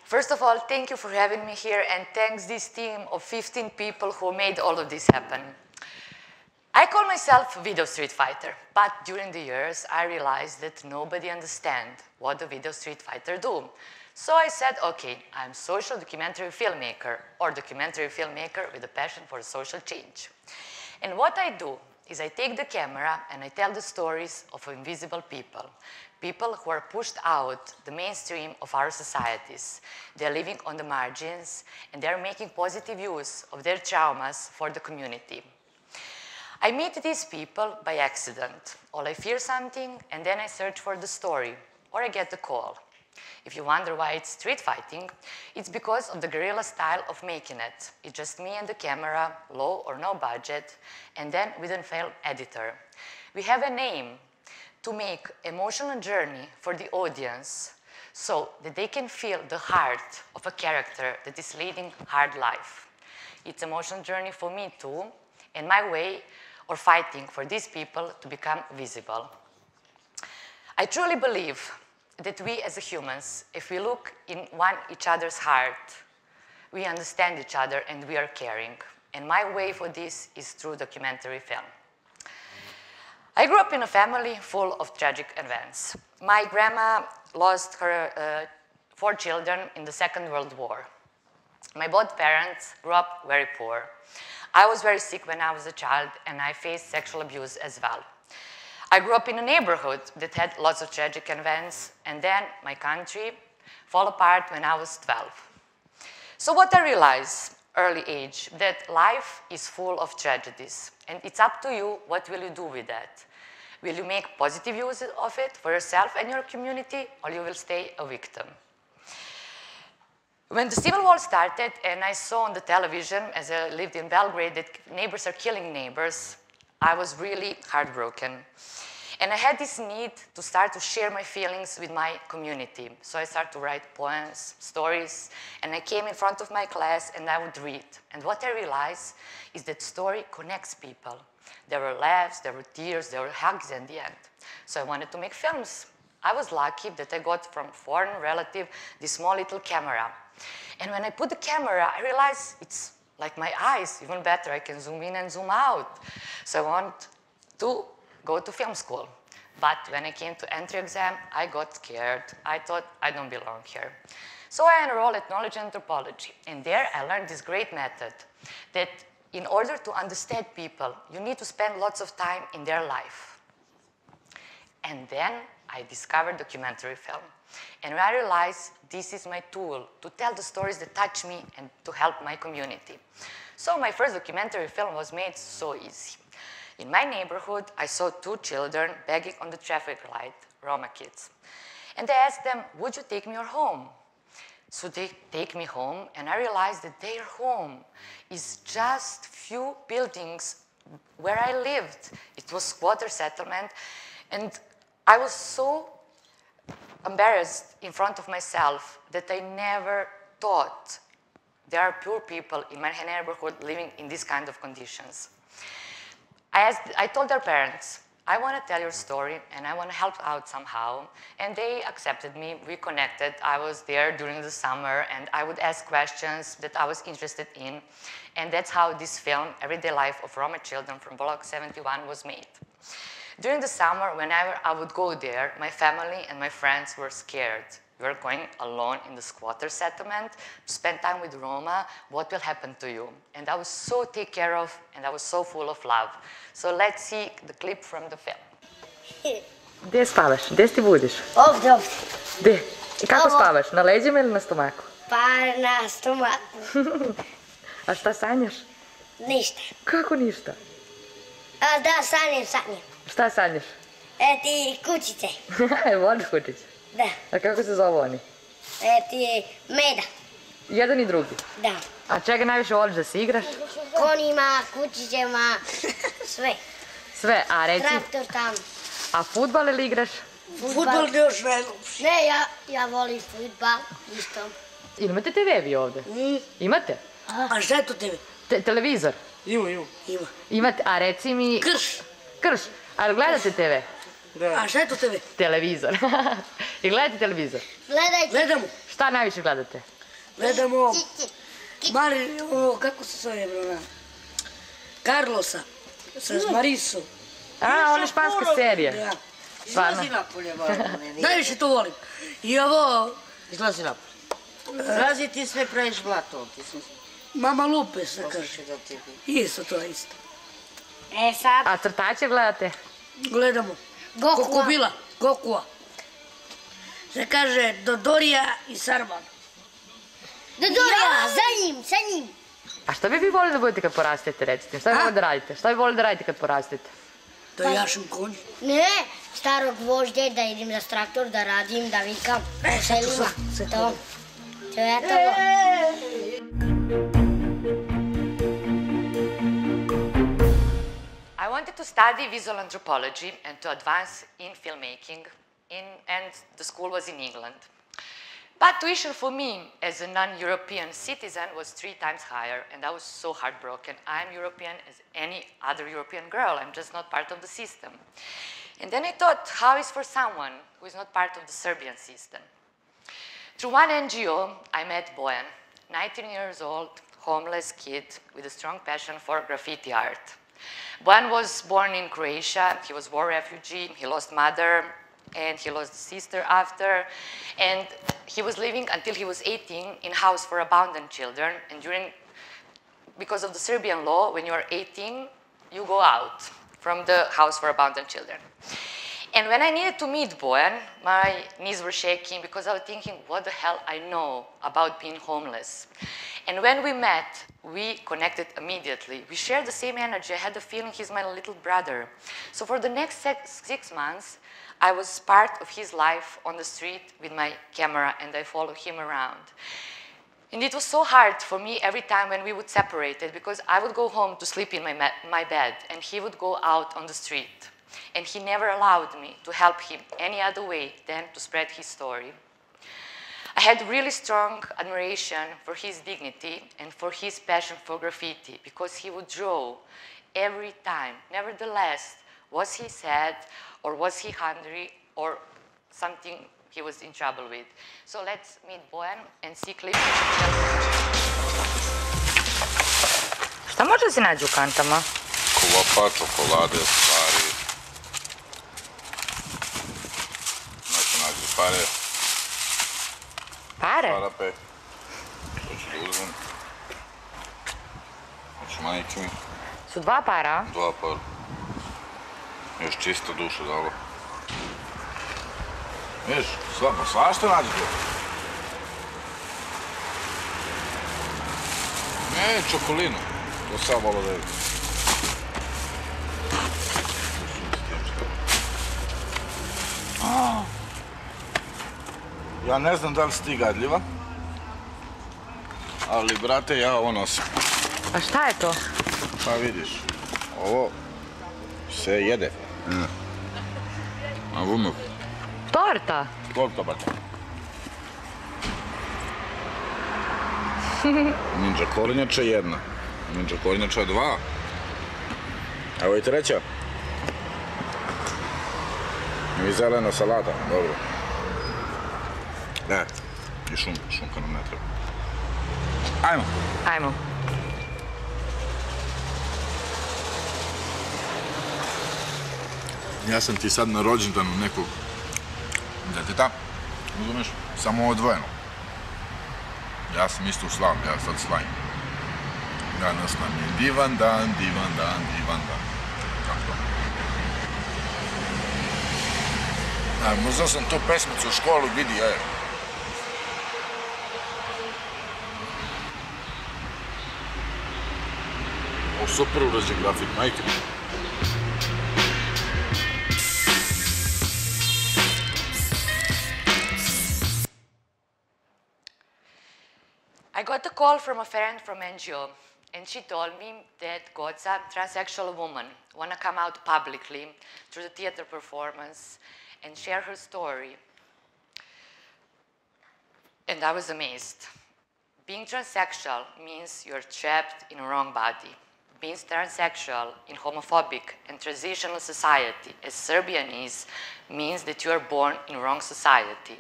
First of all, thank you for having me here, and thanks this team of 15 people who made all of this happen. I call myself Video Street Fighter, but during the years I realized that nobody understands what the Video Street Fighter do. So I said, okay, I'm social documentary filmmaker, or documentary filmmaker with a passion for social change. And what I do is I take the camera and I tell the stories of invisible people, people who are pushed out the mainstream of our societies. They're living on the margins and they're making positive use of their traumas for the community. I meet these people by accident. Or I fear something and then I search for the story, or I get the call. If you wonder why it's street fighting, it's because of the guerrilla style of making it. It's just me and the camera, low or no budget, and then with a film editor. We have an aim to make emotional journey for the audience so that they can feel the heart of a character that is leading hard life. It's an emotional journey for me too, and my way of fighting for these people to become visible. I truly believe that we as humans, if we look in each other's heart, we understand each other and we are caring. And my way for this is through documentary film. I grew up in a family full of tragic events. My grandma lost her 4 children in the Second World War. My both parents grew up very poor. I was very sick when I was a child and I faced sexual abuse as well. I grew up in a neighborhood that had lots of tragic events, and then my country fell apart when I was 12. So what I realized early age, that life is full of tragedies, and it's up to you, what will you do with that? Will you make positive use of it for yourself and your community, or you will stay a victim? When the Civil War started, and I saw on the television, as I lived in Belgrade, that neighbors are killing neighbors, I was really heartbroken. And I had this need to start to share my feelings with my community. So I started to write poems, stories, and I came in front of my class and I would read. And what I realized is that story connects people. There were laughs, there were tears, there were hugs in the end. So I wanted to make films. I was lucky that I got from foreign relative this small little camera. And when I put the camera, I realized it's like my eyes, even better, I can zoom in and zoom out. So I want to go to film school. But when I came to entry exam, I got scared. I thought I don't belong here. So I enrolled at knowledge anthropology. And there I learned this great method that in order to understand people, you need to spend lots of time in their life. And then I discovered documentary film. And I realized this is my tool to tell the stories that touch me and to help my community. So my first documentary film was made so easy. In my neighborhood, I saw 2 children begging on the traffic light, Roma kids. And I asked them, would you take me home? So they take me home, and I realized that their home is just few buildings where I lived. It was squatter settlement, and I was so embarrassed in front of myself that I never thought there are poor people in my neighborhood living in these kind of conditions. I told their parents, I want to tell your story and I want to help out somehow. And they accepted me, we connected. I was there during the summer and I would ask questions that I was interested in. And that's how this film, Everyday Life of Roma Children from Block 71 was made. During the summer, whenever I would go there, my family and my friends were scared. We were going alone in the squatter settlement to spend time with Roma. What will happen to you? And I was so taken care of, and I was so full of love. So let's see the clip from the film. Gdje spavaš? Gdje ti budiš? Ovdje, ovdje. Gdje? I kako spavaš? Na leđima ili na stomaku? Pa na stomaku. A šta sanjaš? Ništa. Kako ništa? A da, sanjam. Šta sanjaš? Ti kućice. Voliš kućice? Da. A kako se zove oni? Ti meda. Jedan i drugi? Da. A čega najviše voliš da se igraš? Konjima, kućicama, sve. Sve, a reci... Traktor tamo. A fudbal ili igraš? Fudbal još najljepši. Ne, ja volim fudbal, isto. Imate TV vi ovde? Imate? A šta je to TV? Televizor? Ima. Imate, a reci mi... Krš. Ali gledate TV? Da. A šta je to TV? Televizor. I gledate televizor? Gledamo. Šta najviše gledate? Gledamo Mari, kako se zove, brona? Carlosa, sa Marisu. A, one španske serije. Da. Stvarno. Izlazi napolje, Bojana. Najviše to volim. I ovo, Izlazi napolje. Izlazi ti sve praviš blatom. Mama Lupe se kaže. Kaže da ti bi. Isto to isto. Sad, A crtače gledate? Gledamo. Gokua. Kokobila, Gokua. Se kaže Dodorija i Sarban. Dodorija, sa njim. A šta bi vi volili da budete kad porastete, recite? Šta bi volili da radite? Šta bi volili da radite kad porastete? To je jašim konj. Ne, starog vožde, da idem na traktor, da radim, da vikam u selima. To. To je to. I wanted to study visual anthropology and to advance in filmmaking, and the school was in England. But tuition for me as a non-European citizen was 3 times higher, and I was so heartbroken. I'm European as any other European girl. I'm just not part of the system. And then I thought, how is for someone who is not part of the Serbian system? Through one NGO, I met Bojan, 19 years old, homeless kid with a strong passion for graffiti art. Bojan was born in Croatia. He was war refugee. He lost mother, and he lost sister after. And he was living until he was 18 in house for abandoned children. And because of the Serbian law, when you are 18, you go out from the house for abandoned children. And when I needed to meet Bojan, my knees were shaking because I was thinking, what the hell I know about being homeless. And when we met, we connected immediately. We shared the same energy. I had the feeling he's my little brother. So for the next 6 months, I was part of his life on the street with my camera, and I followed him around. And it was so hard for me every time when we would separate it, because I would go home to sleep in my bed, and he would go out on the street. And he never allowed me to help him any other way than to spread his story. I had really strong admiration for his dignity and for his passion for graffiti, because he would draw every time. Nevertheless, was he sad, or was he hungry, or something he was in trouble with? So let's meet Bojan and see clips. Šta može da se nađe u kantama? Klopa, čokolade, stvari. Znači nađe pare. Pare? Parape. To ću da uzmem. Znači majke mi. Su 2 para? 2 para. Još čista duša dalo. Viš, svašta nađe to. Ne, čokolinu. To sam volao da je. Ja ne znam da li si ti gadljiva, ali brate, ja ovo nosim. A šta je to? Pa vidiš, ovo se jede. A vumno, Torta? torta brate. Ninja kornjača 1, ninja kornjača 2. Evo i 3. I zelena salata, dobro. Ne, i šunka nam ne treba. Ajmo. Ajmo. Ja sam ti sad na rođendanu nekog deteta, razumeš, samo odvojeno. Ja sam isto slavam, ja sad slavim. Danas nam je divan dan, divan dan, divan dan. Tako. Možda sam to pesmicu u školu, vidi, Ovo super urađen grafik, majke. I got a call from a friend from NGO, and she told me that Goca, transsexual woman, want to come out publicly through the theater performance and share her story. And I was amazed. Being transsexual means you're trapped in a wrong body. Being transsexual in homophobic and transitional society, as Serbian is, means that you are born in wrong society.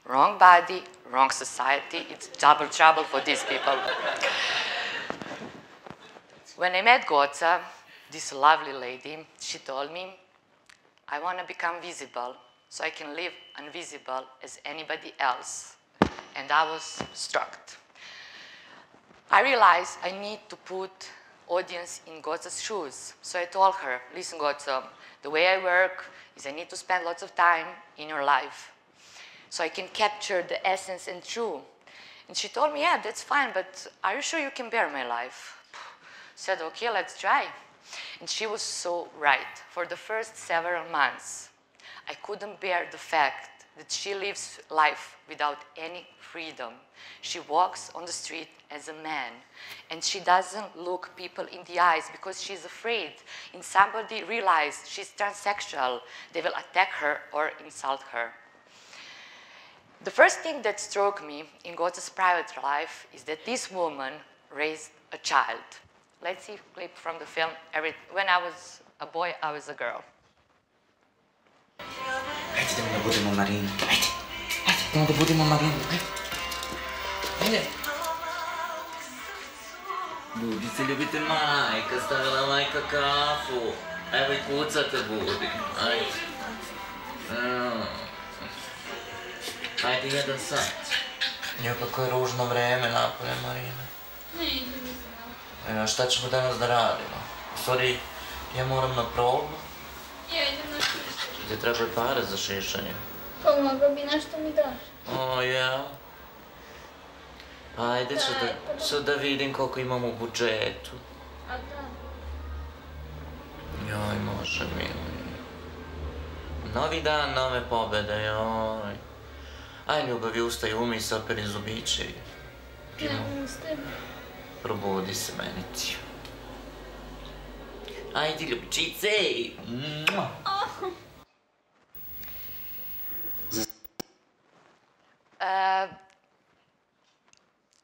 Wrong body, wrong society. It's double trouble for these people. When I met Goca, this lovely lady, she told me, I want to become visible so I can live invisible as anybody else. And I was struck. I realized I need to put audience in Goca's shoes. So I told her, listen, Goca, the way I work is I need to spend lots of time in your life so I can capture the essence and truth. And she told me, yeah, that's fine, but are you sure you can bear my life? Said, okay, let's try. And she was so right. For the first several months, I couldn't bear the fact that she lives life without any freedom. She walks on the street as a man, and she doesn't look people in the eyes because she's afraid. If somebody realizes she's transsexual, they will attack her or insult her. The first thing that struck me in Goca's private life is that this woman raised a child. Let's see a clip from the film. When I was a boy, I was a girl. Hajde idemo da budemo Marina. Hajde, idemo da budemo Marina. Hajde. Budi se, ljubite majka, stavila majka kafu. Evo i kucate, budi. Hajde. Hajde, jedan sat. Jo, kako je ružno vreme napolje, Marina. Ne idem. Šta ćemo danas da radimo? U stvari, ja moram na probu. Ja idem na šišanje. Ti trebaju pare za šišanje. Pa mogao bi nešto mi daš. O, ja? Ajde, sad da vidim koliko imam u budžetu. A da? Joj, može mi. Novi dan, nove pobede, joj. Aj, ljubavi, ustaj, umij se, operi zubiće i... Ne ustajem. Probudi se meni ti. Ajde, ljubičice!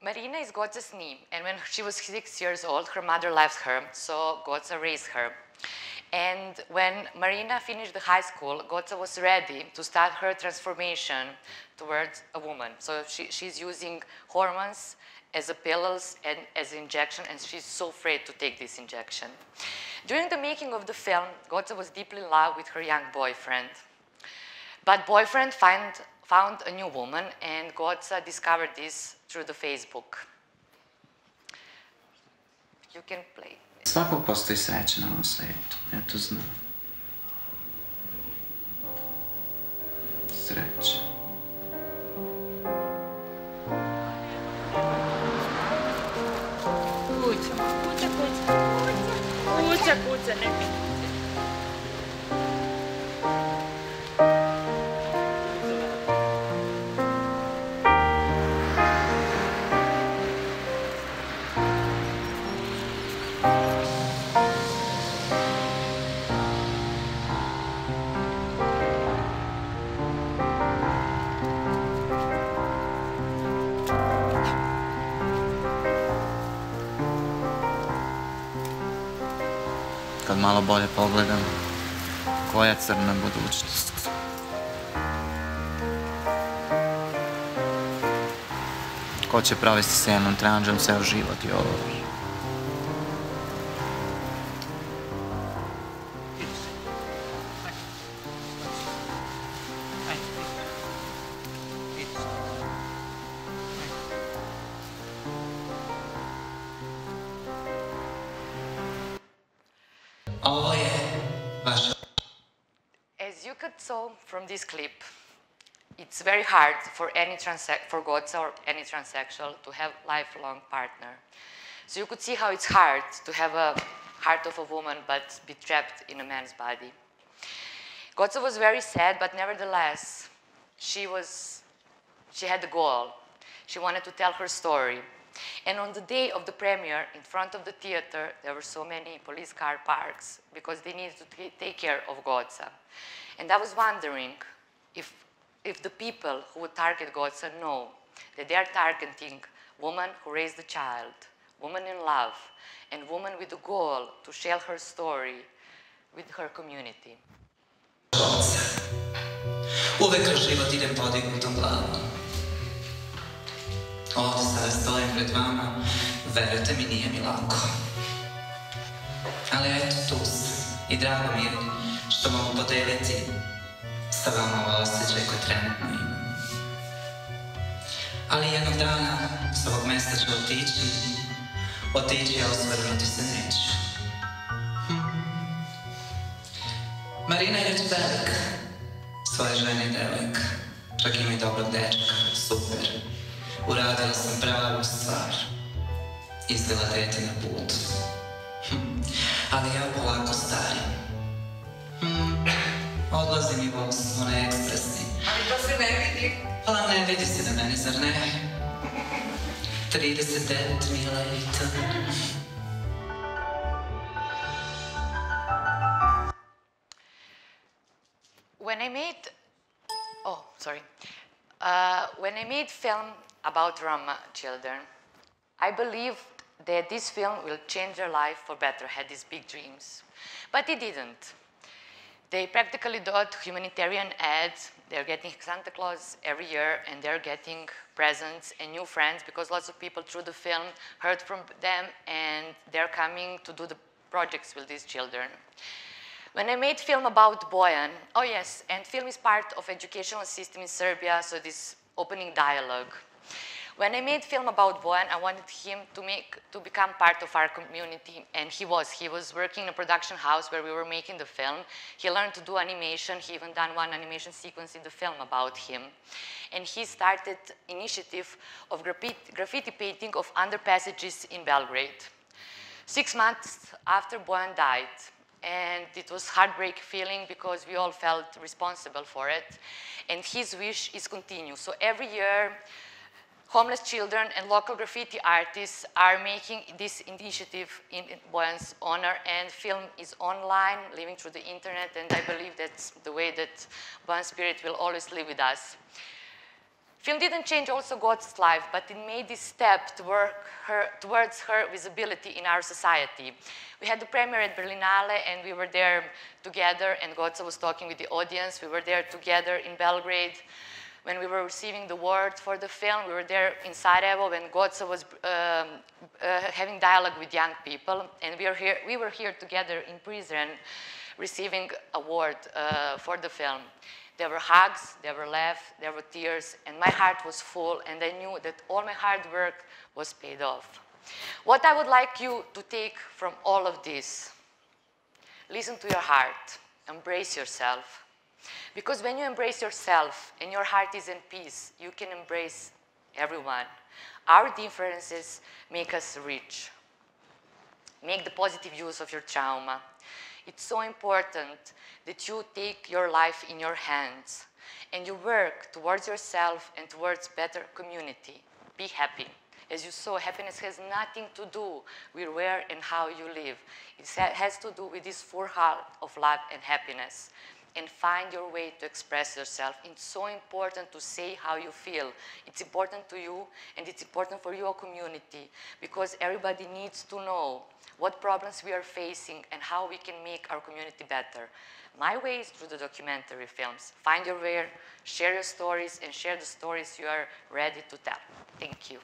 Marina is Goca's knee, and when she was 6 years old, her mother left her, so Goca raised her. And when Marina finished the high school, Goca was ready to start her transformation towards a woman. So she's using hormones as a pills and as an injection, and she's so afraid to take this injection. During the making of the film, Goca was deeply in love with her young boyfriend. But boyfriend found a new woman, and Goca discovered this through the Facebook. You can play. Svakog postoji sreća na ovom svijetu, ja to znam. Sreća. Kuća, neka. Kad malo bolje pogledam, koja crna budućnost. Ko će provesti sa jednom tranđom ceo život i ovo? Ovo je vaša... As you could saw from this clip, it's very hard for Goca or any transsexual to have a lifelong partner. So you could see how it's hard to have a heart of a woman but be trapped in a man's body. Goca was very sad, but nevertheless, she had a goal. She wanted to tell her story. And on the day of the premiere, in front of the theater, there were so many police car parks because they needed to take care of Goca. And I was wondering if the people who would target Goca know that they are targeting woman who raised a child, woman in love, and woman with the goal to share her story with her community. Uvek kroz život idem podignutom glavom. Ovdje sada stojim pred vama, verujte mi, nije mi lako. Ali eto, tu sam i drago mi je što mogu podeliti sa vama ova osjećaj koje trenutno imam. Ali jednog dana s ovog mesta ću otići, a osvrnuti se neću. Marina je već velika, svoje žene i devojka, čak ima i dobrog dečka, super. Uradila sam pravu stvar, izvela dete na put. Ali ja polako starim. Odlazi mi voz, on je ekspresni. Ali to se ne vidi. Pa ne vidi se na mene, zar ne? 39 mililita. When I made film about Roma children, I believed that this film will change their life for better, had these big dreams. But it didn't. They practically did humanitarian ads. They're getting Santa Claus every year, and they're getting presents and new friends because lots of people through the film heard from them, and they're coming to do the projects with these children. When I made film about Bojan, oh yes, and film is part of educational system in Serbia, so this opening dialogue. When I made film about Bojan, I wanted him to become part of our community, and he was. He was working in a production house where we were making the film. He learned to do animation. He even done one animation sequence in the film about him. And he started initiative of graffiti painting of underpassages in Belgrade. 6 months after Bojan died, and it was heartbreak feeling because we all felt responsible for it. And his wish is continue. So every year, homeless children and local graffiti artists are making this initiative in Bojan's honor, and film is online, living through the internet, and I believe that's the way that Bojan's spirit will always live with us. Film didn't change also Goca's life, but it made this step towards her visibility in our society. We had the premiere at Berlinale, and we were there together, and Goca was talking with the audience. We were there together in Belgrade. When we were receiving the award for the film, we were there in Sarajevo when Goca was having dialogue with young people, and we were here together in prison receiving award for the film. There were hugs, there were laughs, there were tears, and my heart was full, and I knew that all my hard work was paid off. What I would like you to take from all of this, listen to your heart, embrace yourself. Because when you embrace yourself and your heart is in peace, you can embrace everyone. Our differences make us rich. Make the positive use of your trauma. It's so important that you take your life in your hands and you work towards yourself and towards better community. Be happy. As you saw, happiness has nothing to do with where and how you live. It has to do with this full heart of love and happiness. And find your way to express yourself. It's so important to say how you feel. It's important to you, and it's important for your community, because everybody needs to know what problems we are facing and how we can make our community better. My way is through the documentary films. Find your way, share your stories, and share the stories you are ready to tell. Thank you.